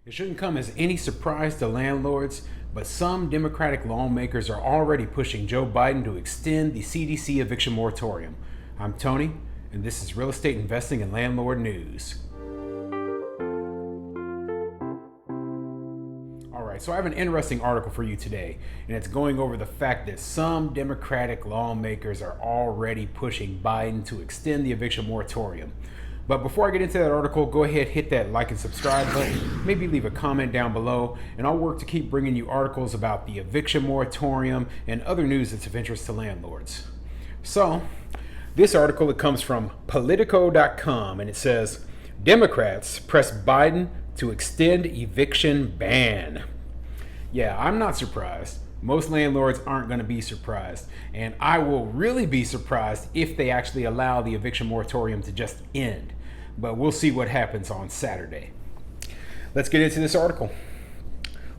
It shouldn't come as any surprise to landlords, but some Democratic lawmakers are already pushing Joe Biden to extend the CDC eviction moratorium. I'm Tony, and this is Real Estate Investing and Landlord News. All right, so I have an interesting article for you today, and it's going over the fact that some Democratic lawmakers are already pushing Biden to extend the eviction moratorium. But before I get into that article, go ahead, hit that like and subscribe button, maybe leave a comment down below, and I'll work to keep bringing you articles about the eviction moratorium and other news that's of interest to landlords. So, this article, it comes from Politico.com, and it says, Democrats press Biden to extend eviction ban. Yeah, I'm not surprised. Most landlords aren't going to be surprised. And I will really be surprised if they actually allow the eviction moratorium to just end. But we'll see what happens on Saturday. Let's get into this article.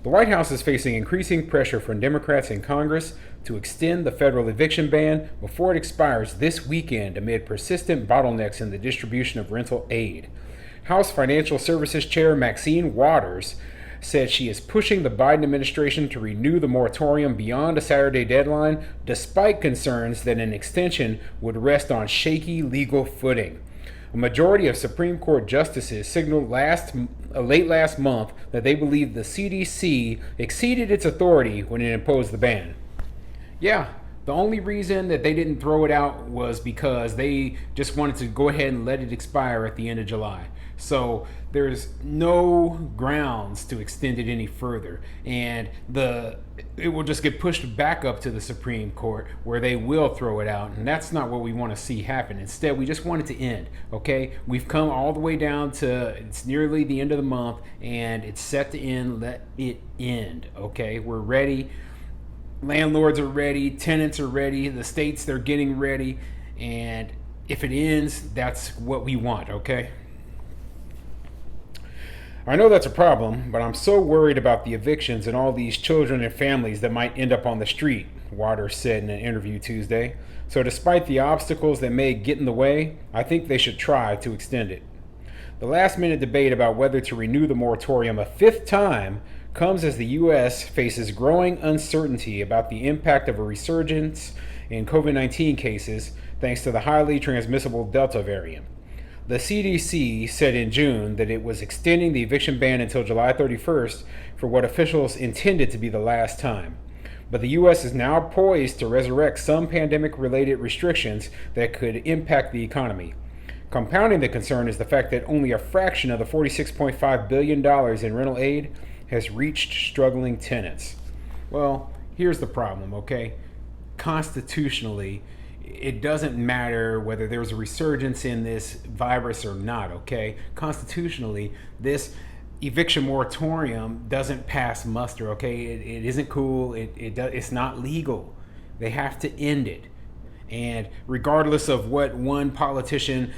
The White House is facing increasing pressure from Democrats in Congress to extend the federal eviction ban before it expires this weekend amid persistent bottlenecks in the distribution of rental aid. House Financial Services Chair Maxine Waters said she is pushing the Biden administration to renew the moratorium beyond a Saturday deadline, despite concerns that an extension would rest on shaky legal footing. A majority of Supreme Court justices signaled late last month that they believe the CDC exceeded its authority when it imposed the ban. Yeah, the only reason that they didn't throw it out was because they just wanted to go ahead and let it expire at the end of July. So there's no grounds to extend it any further, and it will just get pushed back up to the Supreme Court where they will throw it out, and that's not what we want to see happen. Instead, we just want it to end. Okay, we've come all the way down to it's nearly the end of the month, and it's set to end. Let it end. Okay, we're ready. Landlords are ready, tenants are ready, the states, they're getting ready, and if it ends, that's what we want. Okay. I know that's a problem, but I'm so worried about the evictions and all these children and families that might end up on the street, Waters said in an interview Tuesday. So despite the obstacles that may get in the way, I think they should try to extend it. The last-minute debate about whether to renew the moratorium a fifth time comes as the U.S. faces growing uncertainty about the impact of a resurgence in COVID-19 cases thanks to the highly transmissible Delta variant. The CDC said in June that it was extending the eviction ban until July 31st for what officials intended to be the last time. But the U.S. is now poised to resurrect some pandemic-related restrictions that could impact the economy. Compounding the concern is the fact that only a fraction of the $46.5 billion in rental aid has reached struggling tenants. Well, here's the problem, okay? Constitutionally, it doesn't matter whether there's a resurgence in this virus or not, okay? Constitutionally, this eviction moratorium doesn't pass muster, okay? It isn't cool. It's not legal. They have to end it. And regardless of what one politician,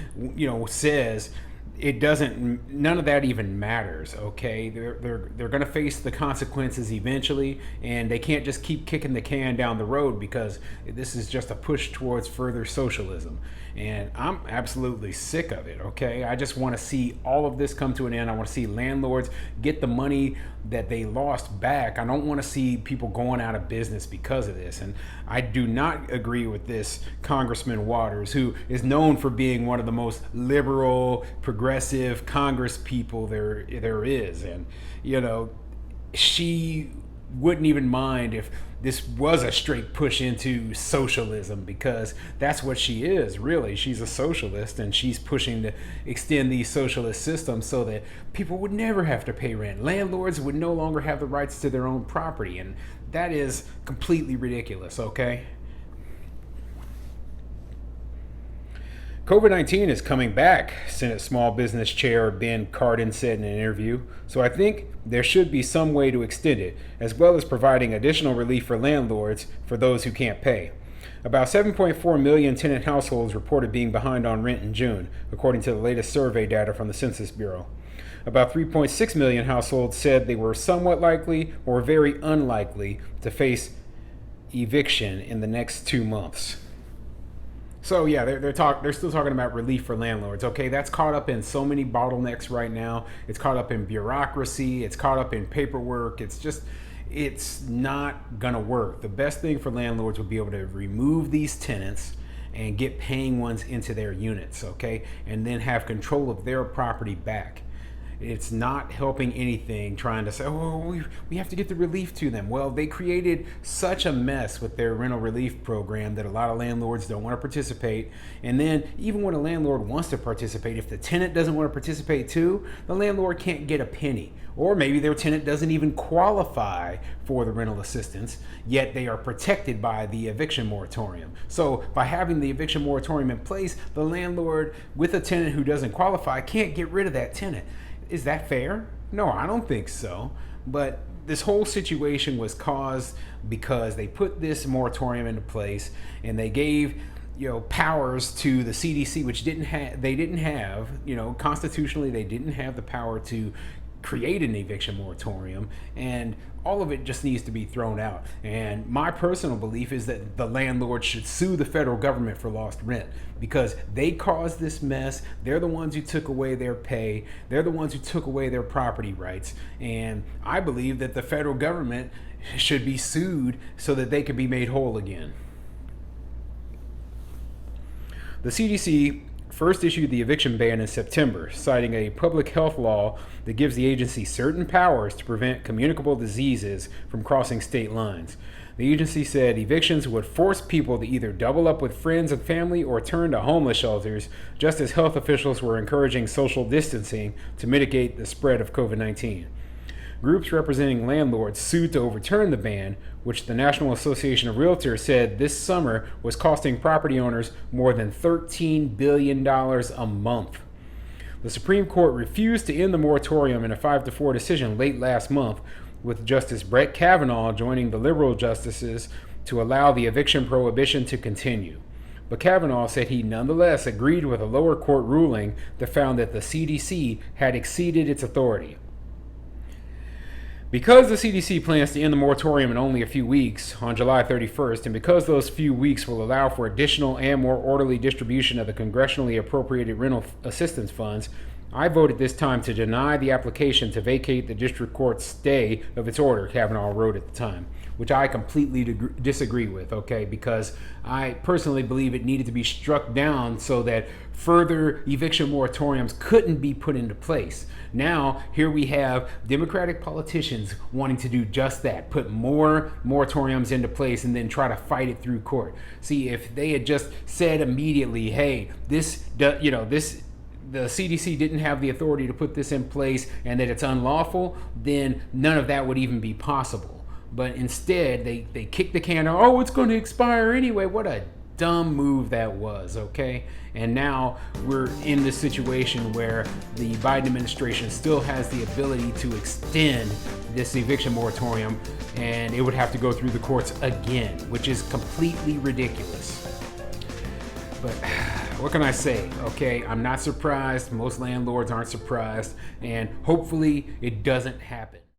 says, it doesn't. None of that even matters. Okay, they're going to face the consequences eventually, and they can't just keep kicking the can down the road because this is just a push towards further socialism. And I'm absolutely sick of it. Okay, I just want to see all of this come to an end. I want to see landlords get the money that they lost back. I don't want to see people going out of business because of this. And I do not agree with this Congressman Waters, who is known for being one of the most liberal, progressive Congress people there is. And, she wouldn't even mind if this was a straight push into socialism, because that's what she is, really. She's a socialist, and she's pushing to extend these socialist systems so that people would never have to pay rent. Landlords would no longer have the rights to their own property, and that is completely ridiculous, okay? COVID-19 is coming back, Senate Small Business Chair Ben Cardin said in an interview, so I think there should be some way to extend it, as well as providing additional relief for landlords for those who can't pay. About 7.4 million tenant households reported being behind on rent in June, according to the latest survey data from the Census Bureau. About 3.6 million households said they were somewhat likely or very unlikely to face eviction in the next 2 months. So yeah, they're still talking about relief for landlords. Okay, that's caught up in so many bottlenecks right now. It's caught up in bureaucracy. It's caught up in paperwork. It's not gonna work. The best thing for landlords would be able to remove these tenants and get paying ones into their units. Okay, and then have control of their property back. It's not helping anything trying to say, oh, we have to get the relief to them. Well, they created such a mess with their rental relief program that a lot of landlords don't want to participate. And then even when a landlord wants to participate, if the tenant doesn't want to participate too, the landlord can't get a penny. Or maybe their tenant doesn't even qualify for the rental assistance, yet they are protected by the eviction moratorium. So by having the eviction moratorium in place, the landlord with a tenant who doesn't qualify can't get rid of that tenant. Is that fair? No, I don't think so. But this whole situation was caused because they put this moratorium into place and they gave powers to the CDC, which they didn't have, constitutionally they didn't have the power to create an eviction moratorium, and all of it just needs to be thrown out. And my personal belief is that the landlord should sue the federal government for lost rent because they caused this mess. They're the ones who took away their pay. They're the ones who took away their property rights. And I believe that the federal government should be sued so that they can be made whole again. The CDC first issued the eviction ban in September, citing a public health law that gives the agency certain powers to prevent communicable diseases from crossing state lines. The agency said evictions would force people to either double up with friends and family or turn to homeless shelters, just as health officials were encouraging social distancing to mitigate the spread of COVID-19. Groups representing landlords sued to overturn the ban, which the National Association of Realtors said this summer was costing property owners more than $13 billion a month. The Supreme Court refused to end the moratorium in a 5-4 decision late last month, with Justice Brett Kavanaugh joining the liberal justices to allow the eviction prohibition to continue. But Kavanaugh said he nonetheless agreed with a lower court ruling that found that the CDC had exceeded its authority. Because the CDC plans to end the moratorium in only a few weeks, on July 31st, and because those few weeks will allow for additional and more orderly distribution of the congressionally appropriated rental assistance funds, I voted this time to deny the application to vacate the district court's stay of its order, Kavanaugh wrote at the time, which I completely disagree with, okay, because I personally believe it needed to be struck down so that further eviction moratoriums couldn't be put into place. Now, here we have Democratic politicians wanting to do just that, put more moratoriums into place and then try to fight it through court. See, if they had just said immediately, hey, the CDC didn't have the authority to put this in place and that it's unlawful, then none of that would even be possible. But instead, they kicked the can out. Oh, it's going to expire anyway. What a dumb move that was, okay? And now we're in this situation where the Biden administration still has the ability to extend this eviction moratorium, and it would have to go through the courts again, which is completely ridiculous. But what can I say? Okay, I'm not surprised. Most landlords aren't surprised, and hopefully it doesn't happen.